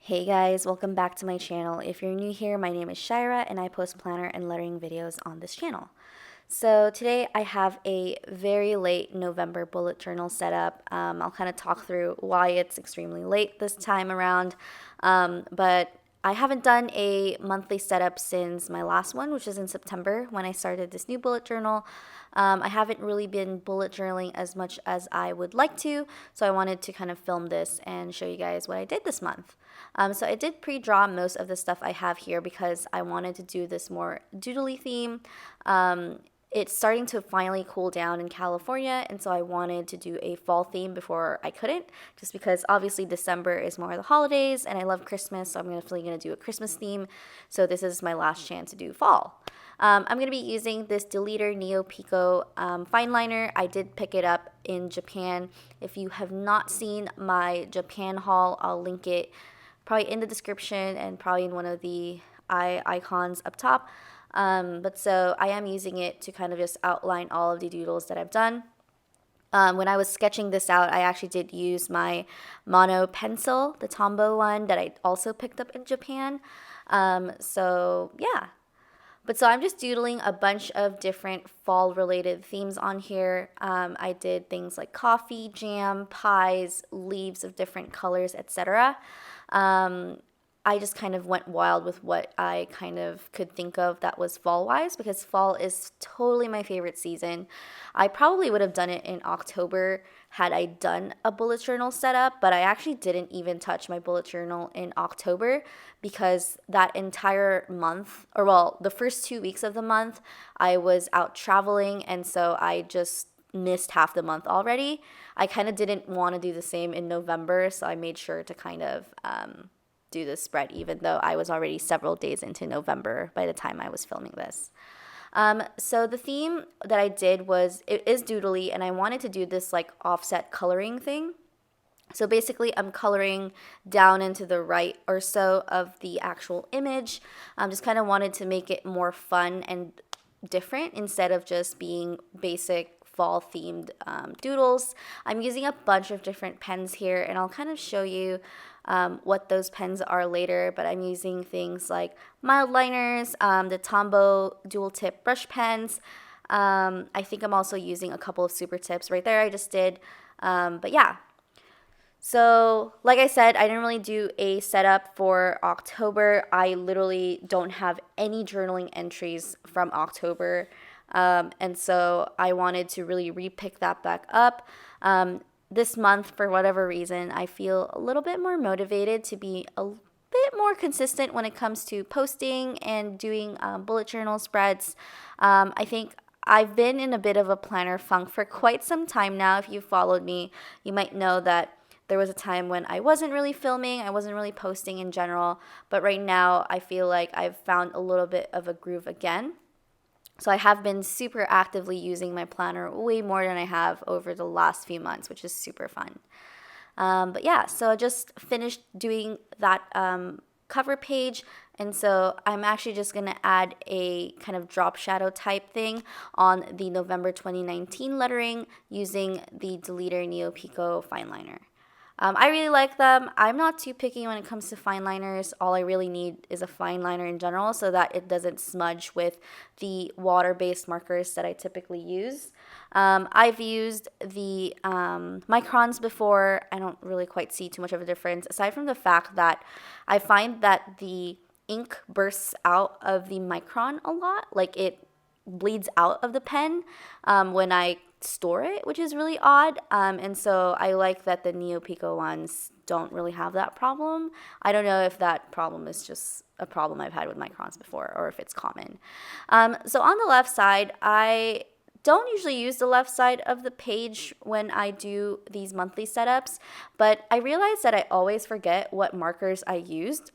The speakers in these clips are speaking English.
Hey guys, welcome back to my channel. If you're new here, my name is Shaira and I post planner and lettering videos on this channel. So today I have a very late November bullet journal set up. I'll kind of talk through why it's extremely late this time around, but I haven't done a monthly setup since my last one, which is in September when I started this new bullet journal. I haven't really been bullet journaling as much as I would like to, so I wanted to kind of film this and show you guys what I did this month. So I did pre-draw most of the stuff I have here because I wanted to do this more doodly theme. It's starting to finally cool down in California, and so I wanted to do a fall theme before I couldn't, just because obviously December is more of the holidays, and I love Christmas, so I'm definitely going to do a Christmas theme. So this is my last chance to do fall. I'm going to be using this Deleter Neo Pico fine liner. I did pick it up in Japan. If you have not seen my Japan haul, I'll link it probably in the description and probably in one of the eye icons up top. But so I am using it to kind of just outline all of the doodles that I've done. When I was sketching this out, I actually did use my mono pencil, the Tombow one that I also picked up in Japan. So yeah. But so I'm just doodling a bunch of different fall related themes on here. I did things like coffee, jam, pies, leaves of different colors, etc. I just kind of went wild with what I kind of could think of that was fall-wise, because fall is totally my favorite season. I probably would have done it in October had I done a bullet journal setup, but I actually didn't even touch my bullet journal in October because that entire month, or well, the first 2 weeks of the month, I was out traveling, and so I just missed half the month already. I kind of didn't want to do the same in November, so I made sure to kind of do this spread, even though I was already several days into November by the time I was filming this. So the theme that I did was, it is doodly, and I wanted to do this like offset coloring thing. So basically I'm coloring down into the right or so of the actual image. Just kind of wanted to make it more fun and different instead of just being basic fall themed doodles. I'm using a bunch of different pens here, and I'll kind of show you what those pens are later, but I'm using things like mild liners, the Tombow dual tip brush pens. I think I'm also using a couple of super tips right there I just did. But yeah. So, like I said, I didn't really do a setup for October. I literally don't have any journaling entries from October. And so I wanted to really re-pick that back up. This month, for whatever reason, I feel a little bit more motivated to be a bit more consistent when it comes to posting and doing bullet journal spreads. I think I've been in a bit of a planner funk for quite some time now. If you followed me, you might know that there was a time when I wasn't really filming, I wasn't really posting in general, but right now I feel like I've found a little bit of a groove again. So I have been super actively using my planner way more than I have over the last few months, which is super fun. But yeah, so I just finished doing that cover page, and so I'm actually just going to add a kind of drop shadow type thing on the November 2019 lettering using the Deleter Neo Pico fine liner. I really like them. I'm not too picky when it comes to fine liners. All I really need is a fine liner in general so that it doesn't smudge with the water-based markers that I typically use. I've used the microns before. I don't really quite see too much of a difference, aside from the fact that I find that the ink bursts out of the micron a lot. Like it bleeds out of the pen when I store it, which is really odd. And so I like that the Neo Pico ones don't really have that problem. I don't know if that problem is just a problem I've had with microns before or if it's common. So on the left side, I don't usually use the left side of the page when I do these monthly setups, but I realized that I always forget what markers I used.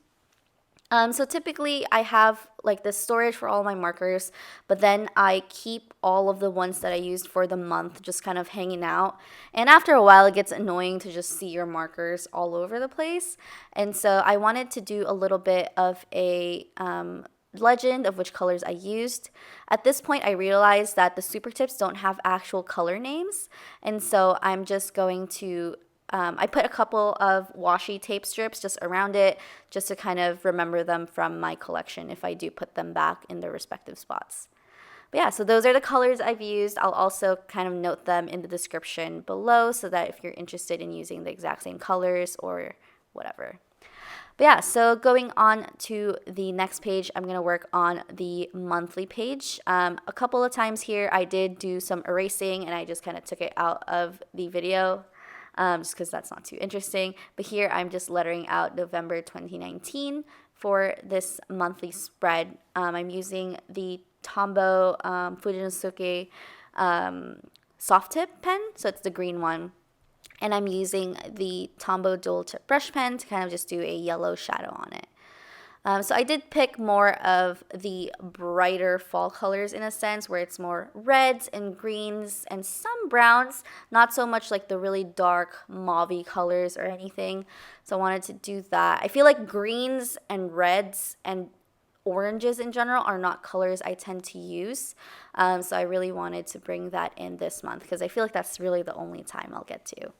So typically I have like the storage for all my markers, but then I keep all of the ones that I used for the month just kind of hanging out. And after a while, it gets annoying to just see your markers all over the place. And so I wanted to do a little bit of a legend of which colors I used. At this point, I realized that the super tips don't have actual color names. And so I'm just going to I put a couple of washi tape strips just around it just to kind of remember them from my collection if I do put them back in their respective spots. But yeah, so those are the colors I've used. I'll also kind of note them in the description below so that if you're interested in using the exact same colors or whatever. But yeah, so going on to the next page, I'm going to work on the monthly page. A couple of times here, I did do some erasing and I just kind of took it out of the video just because that's not too interesting. But here, I'm just lettering out November 2019 for this monthly spread. I'm using the Tombow Fujinosuke soft tip pen, so it's the green one. And I'm using the Tombow dual tip brush pen to kind of just do a yellow shadow on it. So I did pick more of the brighter fall colors in a sense, where it's more reds and greens and some browns, not so much like the really dark mauve colors or anything. So I wanted to do that. I feel like greens and reds and oranges in general are not colors I tend to use. So I really wanted to bring that in this month because I feel like that's really the only time I'll get to.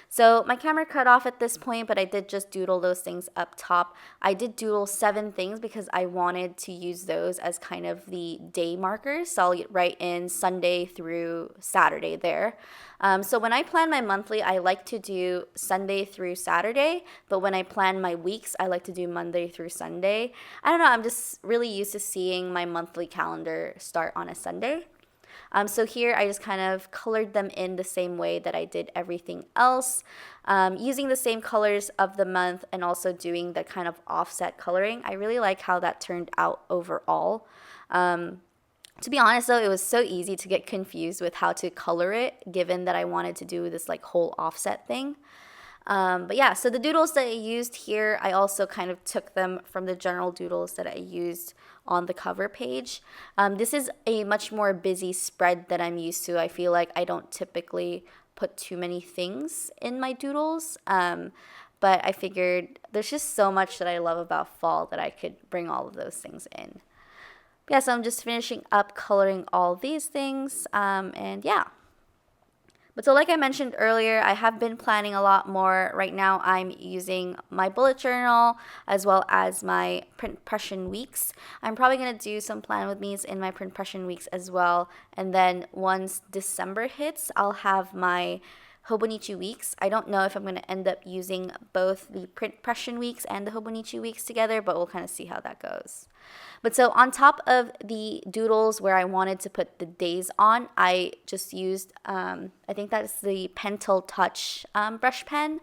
So my camera cut off at this point, but I did just doodle those things up top. I did doodle 7 things because I wanted to use those as kind of the day markers. So I'll write in Sunday through Saturday there. So when I plan my monthly, I like to do Sunday through Saturday, but when I plan my weeks, I like to do Monday through Sunday. I don't know, I'm just really used to seeing my monthly calendar start on a Sunday. So here I just kind of colored them in the same way that I did everything else, using the same colors of the month and also doing the kind of offset coloring. I really like how that turned out overall. To be honest though, it was so easy to get confused with how to color it, given that I wanted to do this like whole offset thing. But yeah, so the doodles that I used here, I also kind of took them from the general doodles that I used on the cover page. This is a much more busy spread that I'm used to. I feel like I don't typically put too many things in my doodles, but I figured there's just so much that I love about fall that I could bring all of those things in. Yeah, so I'm just finishing up coloring all these things, and yeah. But so like I mentioned earlier, I have been planning a lot more. Right now I'm using my bullet journal as well as my print impression weeks. I'm probably going to do some plan with me's in my print impression weeks as well. And then once December hits, I'll have my Hobonichi weeks. I don't know if I'm going to end up using both the print impression weeks and the Hobonichi weeks together, but we'll kind of see how that goes. But so on top of the doodles where I wanted to put the days on, I just used, I think that's the Pentel Touch brush pen.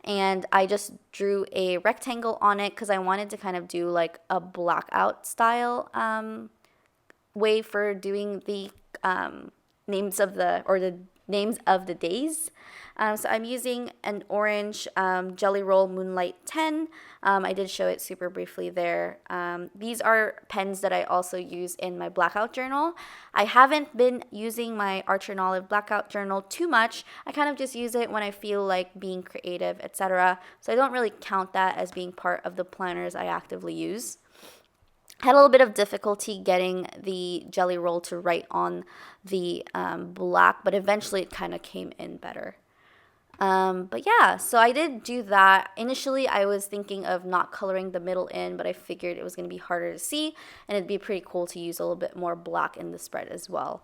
And I just drew a rectangle on it because I wanted to kind of do like a blackout style way for doing the names of the days. So I'm using an orange Jelly Roll Moonlight 10. I did show it super briefly there. These are pens that I also use in my blackout journal. I haven't been using my Archer and Olive blackout journal too much. I kind of just use it when I feel like being creative, etc. So I don't really count that as being part of the planners I actively use. I had a little bit of difficulty getting the Jelly Roll to write on the black, but eventually it kind of came in better. But yeah, so I did do that. Initially, I was thinking of not coloring the middle in, but I figured it was going to be harder to see, and it'd be pretty cool to use a little bit more black in the spread as well.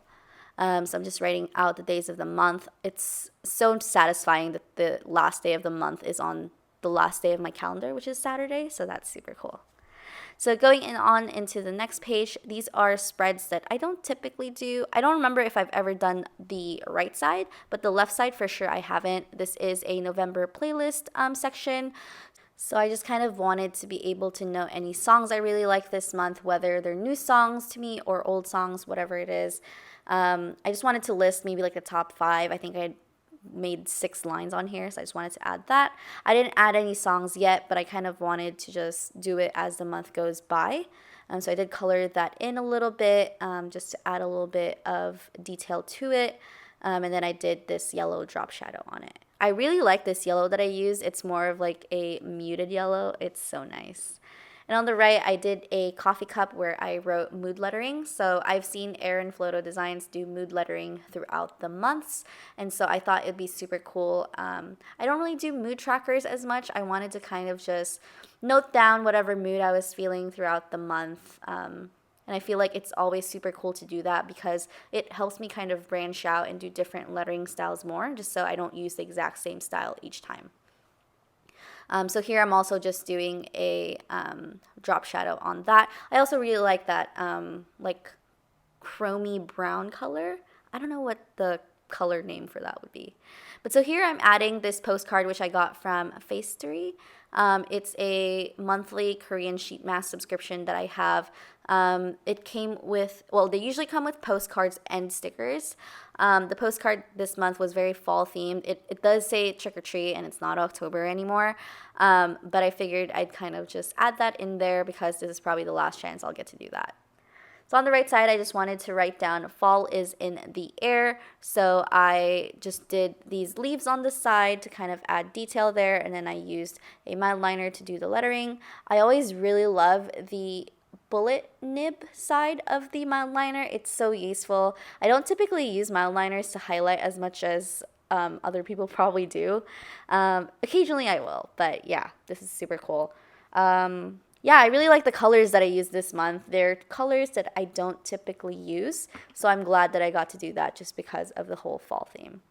So I'm just writing out the days of the month. It's so satisfying that the last day of the month is on the last day of my calendar, which is Saturday, so that's super cool. So going on into the next page, these are spreads that I don't typically do. I don't remember if I've ever done the right side, but the left side for sure I haven't. This is a November playlist section. So I just kind of wanted to be able to know any songs I really like this month, whether they're new songs to me or old songs, whatever it is. I just wanted to list maybe like the top 5. I think I made 6 lines on here, so I just wanted to add that. I didn't add any songs yet, but I kind of wanted to just do it as the month goes by. So I did color that in a little bit just to add a little bit of detail to it. And then I did this yellow drop shadow on it. I really like this yellow that I use. It's more of like a muted yellow. It's so nice. And on the right, I did a coffee cup where I wrote mood lettering. So I've seen Erin Floto Designs do mood lettering throughout the months. And so I thought it'd be super cool. I don't really do mood trackers as much. I wanted to kind of just note down whatever mood I was feeling throughout the month. And I feel like it's always super cool to do that because it helps me kind of branch out and do different lettering styles more, just so I don't use the exact same style each time. So here I'm also just doing a drop shadow on that. I also really like that like chromy brown color. I don't know what the color name for that would be. But so here I'm adding this postcard, which I got from Facestory. It's a monthly Korean sheet mask subscription that I have. It came with, well, they usually come with postcards and stickers. The postcard this month was very fall themed. It does say trick or treat and it's not October anymore. But I figured I'd kind of just add that in there because this is probably the last chance I'll get to do that. So on the right side, I just wanted to write down fall is in the air. So I just did these leaves on the side to kind of add detail there. And then I used a mild liner to do the lettering. I always really love the bullet nib side of the mild liner. It's so useful. I don't typically use mild liners to highlight as much as other people probably do. Occasionally I will, but yeah, this is super cool. Yeah, I really like the colors that I used this month. They're colors that I don't typically use, so I'm glad that I got to do that just because of the whole fall theme.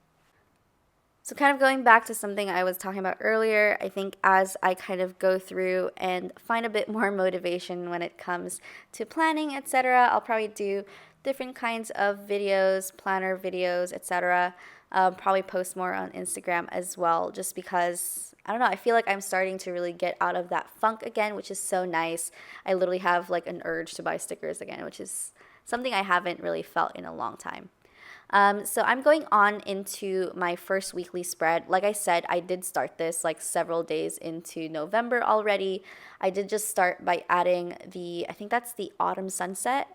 So kind of going back to something I was talking about earlier, I think as I kind of go through and find a bit more motivation when it comes to planning, etc., I'll probably do different kinds of videos, planner videos, etc. Probably post more on Instagram as well, just because, I don't know, I feel like I'm starting to really get out of that funk again, which is so nice. I literally have like an urge to buy stickers again, which is something I haven't really felt in a long time. So I'm going on into my first weekly spread. Like I said, I did start this like several days into November already. I did just start by adding I think that's the Autumn Sunset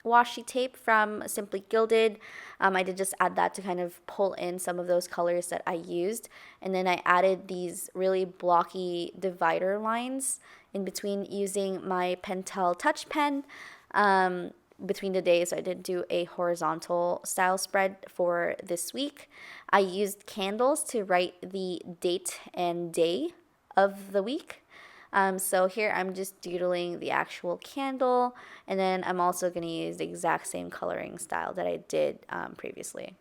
washi tape from Simply Gilded. I did just add that to kind of pull in some of those colors that I used. And then I added these really blocky divider lines in between using my Pentel Touch Pen. Between the days, I did do a horizontal style spread for this week. I used candles to write the date and day of the week. So here I'm just doodling the actual candle, and then I'm also going to use the exact same coloring style that I did previously.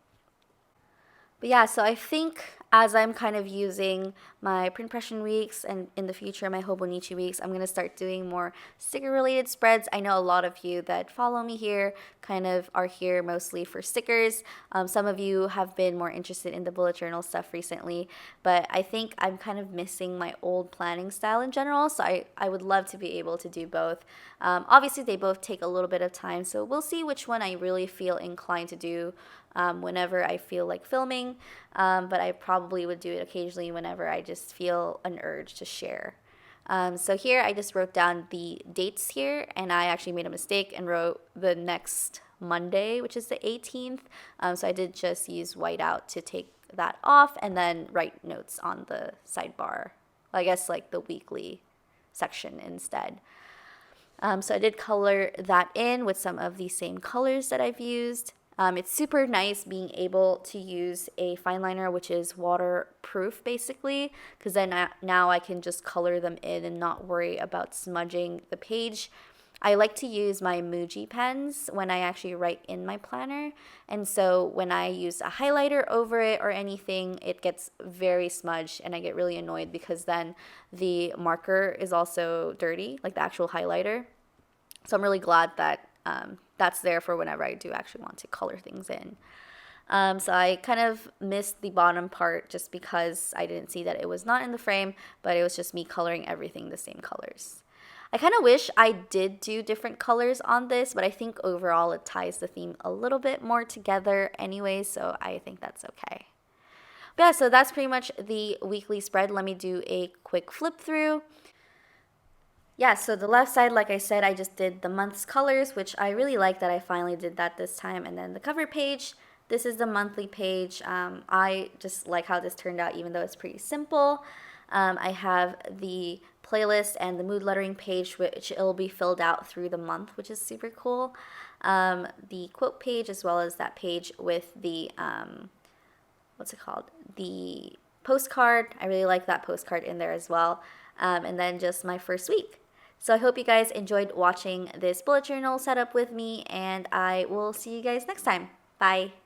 But yeah, so I think as I'm kind of using my print impression weeks and in the future my Hobonichi weeks, I'm going to start doing more sticker related spreads. I know a lot of you that follow me here kind of are here mostly for stickers. Some of you have been more interested in the bullet journal stuff recently, but I think I'm kind of missing my old planning style in general, so I would love to be able to do both. Obviously, they both take a little bit of time, so we'll see which one I really feel inclined to do whenever I feel like filming, but I probably would do it occasionally whenever I just feel an urge to share. So here I just wrote down the dates here, and I actually made a mistake and wrote the next Monday, which is the 18th. So I did just use whiteout to take that off and then write notes on the sidebar. Well, I guess like the weekly section instead. So I did color that in with some of the same colors that I've used. It's super nice being able to use a fine liner, which is waterproof basically, because then now I can just color them in and not worry about smudging the page. I like to use my Muji pens when I actually write in my planner, and so when I use a highlighter over it or anything, it gets very smudged and I get really annoyed because then the marker is also dirty, like the actual highlighter. So I'm really glad that that's there for whenever I do actually want to color things in. So I kind of missed the bottom part just because I didn't see that it was not in the frame, but it was just me coloring everything the same colors. I kind of wish I did do different colors on this, but I think overall it ties the theme a little bit more together anyway, so I think that's okay. But yeah, so that's pretty much the weekly spread. Let me do a quick flip through. Yeah, so the left side, like I said, I just did the month's colors, which I really like that I finally did that this time. And then the cover page, this is the monthly page. I just like how this turned out, even though it's pretty simple. I have the playlist and the mood lettering page, which it'll be filled out through the month, which is super cool. The quote page, as well as that page with the what's it called? The postcard. I really like that postcard in there as well. And then just my first week. So I hope you guys enjoyed watching this bullet journal setup with me, and I will see you guys next time. Bye.